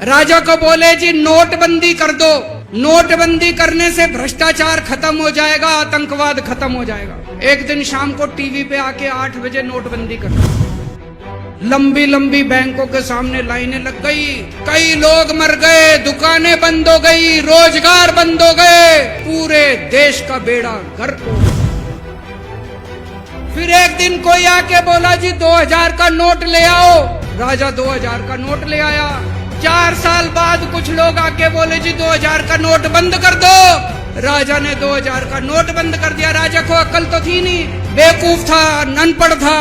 राजा को बोले जी नोटबंदी कर दो, नोटबंदी करने से भ्रष्टाचार खत्म हो जाएगा, आतंकवाद खत्म हो जाएगा। एक दिन शाम को टीवी पे आके 8 बजे नोटबंदी कर दी। लंबी लंबी बैंकों के सामने लाइनें लग गई, कई लोग मर गए, दुकानें बंद हो गई, रोजगार बंद हो गए, पूरे देश का बेड़ा गर्क हो गया। फिर एक दिन कोई आके बोला जी 2000 का नोट ले आओ। राजा 2000 का नोट ले आया। 4 साल बाद कुछ लोग आके बोले जी 2000 का नोट बंद कर दो। राजा ने 2000 का नोट बंद कर दिया। राजा को अक्ल तो थी नहीं, बेवकूफ था, अनपढ़ था।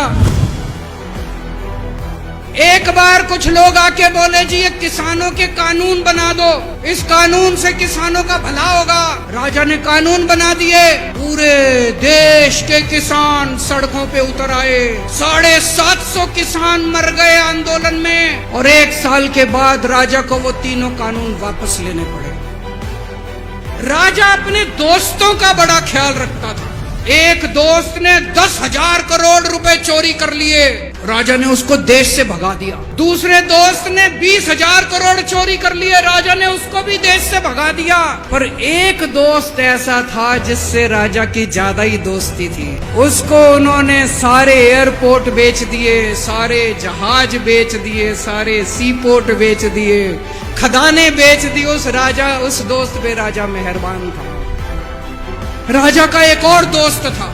एक बार कुछ लोग आके बोले जी ये किसानों के कानून बना दो, इस कानून से किसानों का भला होगा। राजा ने कानून बना दिए, पूरे देश के किसान सड़कों पे उतर आए। 750 किसान मर गए आंदोलन में, और 1 साल के बाद राजा को वो तीनों कानून वापस लेने पड़े। राजा अपने दोस्तों का बड़ा ख्याल रखता था। एक दोस्त ने 10,000 करोड़ रुपए चोरी कर लिए, राजा ने उसको देश से भगा दिया। दूसरे दोस्त ने 20,000 करोड़ चोरी कर लिए, राजा ने उसको भी देश से भगा दिया। पर एक दोस्त ऐसा था जिससे राजा की ज्यादा ही दोस्ती थी। उसको उन्होंने सारे एयरपोर्ट बेच दिए, सारे जहाज बेच दिए, सारे सी पोर्ट बेच दिए, खदाने बेच दी। उस दोस्त पे राजा मेहरबान था। राजा का एक और दोस्त था।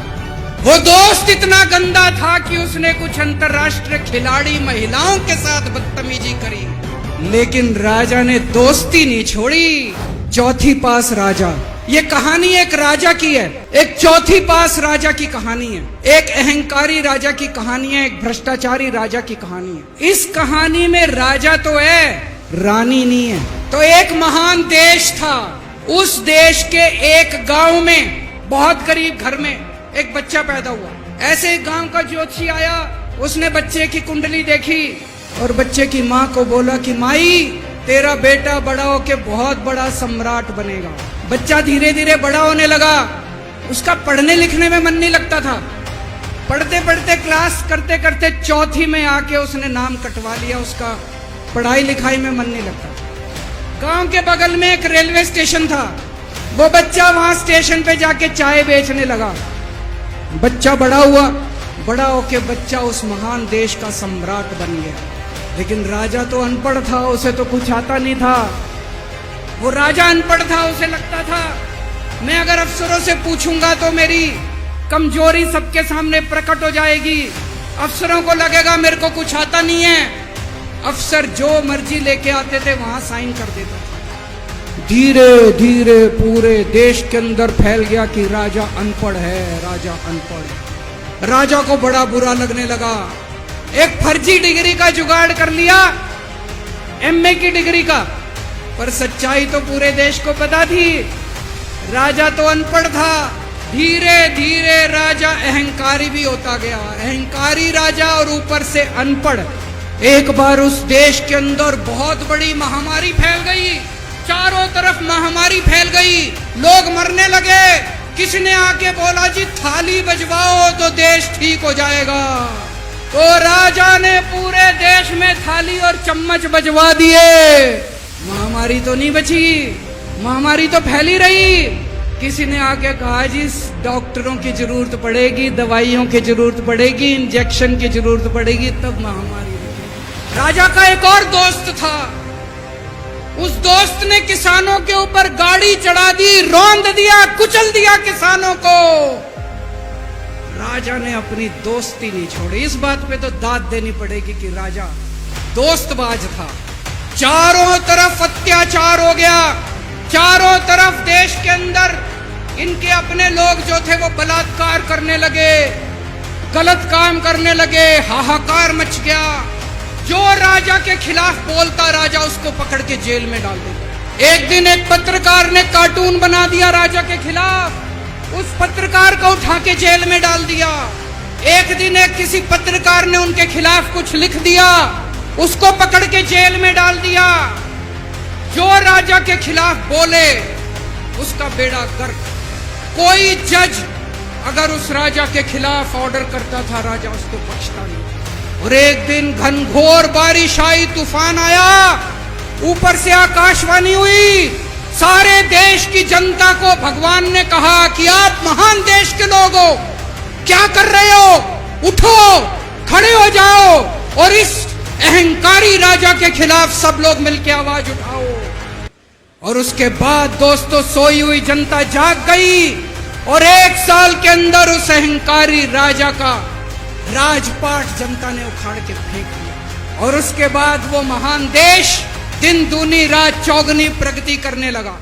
वो दोस्त इतना गंदा था कि उसने कुछ अंतर्राष्ट्रीय खिलाड़ी महिलाओं के साथ बदतमीजी करी, लेकिन राजा ने दोस्ती नहीं छोड़ी। चौथी पास राजा, ये कहानी एक राजा की है, एक चौथी पास राजा की कहानी है, एक अहंकारी राजा की कहानी है, एक भ्रष्टाचारी राजा की कहानी है। इस कहानी में राजा तो है, रानी नहीं है। तो एक महान देश था। उस देश के एक गांव में, बहुत गरीब घर में एक बच्चा पैदा हुआ। ऐसे गांव का ज्योतिषी आया, उसने बच्चे की कुंडली देखी और बच्चे की माँ को बोला कि माई, तेरा बेटा बड़ा होके बहुत बड़ा सम्राट बनेगा। बच्चा धीरे धीरे बड़ा होने लगा। उसका पढ़ने लिखने में मन नहीं लगता था। पढ़ते पढ़ते क्लास करते करते चौथी में आके उसने नाम कटवा लिया। उसका पढ़ाई लिखाई में मन नहीं लगता। गांव के बगल में एक रेलवे स्टेशन था। वो बच्चा वहां स्टेशन पे जाके चाय बेचने लगा। बच्चा बड़ा हुआ, बड़ा होके बच्चा उस महान देश का सम्राट बन गया। लेकिन राजा तो अनपढ़ था, उसे तो कुछ आता नहीं था। वो राजा अनपढ़ था, उसे लगता था मैं अगर अफसरों से पूछूंगा तो मेरी कमजोरी सबके सामने प्रकट हो जाएगी। अफसरों को लगेगा मेरे को कुछ आता नहीं है। अफसर जो मर्जी लेके आते थे वहां साइन कर देता था। धीरे धीरे पूरे देश के अंदर फैल गया कि राजा अनपढ़ है, राजा अनपढ़ है। राजा को बड़ा बुरा लगने लगा। एक फर्जी डिग्री का जुगाड़ कर लिया, एमए की डिग्री का। पर सच्चाई तो पूरे देश को पता थी, राजा तो अनपढ़ था। धीरे धीरे राजा अहंकारी भी होता गया। अहंकारी राजा और ऊपर से अनपढ़। एक बार उस देश के अंदर बहुत बड़ी महामारी फैल गई। चारों तरफ महामारी फैल गई, लोग मरने लगे। किसी ने आके बोला जी थाली बजवाओ तो देश ठीक हो जाएगा। तो राजा ने पूरे देश में थाली और चम्मच बजवा दिए। महामारी तो नहीं बची, महामारी तो फैली रही। किसी ने आके कहा जी डॉक्टरों की जरूरत पड़ेगी, दवाइयों की जरूरत पड़ेगी, इंजेक्शन की जरूरत पड़ेगी, तब महामारी। राजा का एक और दोस्त था। उस दोस्त ने किसानों के ऊपर गाड़ी चढ़ा दी, रौंद दिया, कुचल दिया किसानों को। राजा ने अपनी दोस्ती नहीं छोड़ी। इस बात पे तो दाद देनी पड़ेगी कि राजा दोस्तबाज था। चारों तरफ अत्याचार हो गया। चारों तरफ देश के अंदर इनके अपने लोग जो थे वो बलात्कार करने लगे, गलत काम करने लगे, हाहाकार मच गया। जो राजा के खिलाफ बोलता, राजा उसको पकड़ के जेल में डाल देता। एक दिन एक पत्रकार ने कार्टून बना दिया राजा के खिलाफ, उस पत्रकार को उठा के जेल में डाल दिया। एक दिन एक किसी पत्रकार ने उनके खिलाफ कुछ लिख दिया, उसको पकड़ के जेल में डाल दिया। जो राजा के खिलाफ बोले उसका बेड़ा गर्क। कोई जज अगर उस राजा के खिलाफ ऑर्डर करता था, राजा उसको बख्शता नहीं। और एक दिन घनघोर बारिश आई, तूफान आया, ऊपर से आकाशवाणी हुई, सारे देश की जनता को भगवान ने कहा कि आप महान देश के लोग हो, क्या कर रहे हो, उठो, खड़े हो जाओ और इस अहंकारी राजा के खिलाफ सब लोग मिलकर आवाज उठाओ। और उसके बाद दोस्तों सोई हुई जनता जाग गई और 1 साल के अंदर उस अहंकारी राजा का राजपाट जनता ने उखाड़ के फेंक दिया। और उसके बाद वो महान देश दिन दूनी रात चौगुनी प्रगति करने लगा।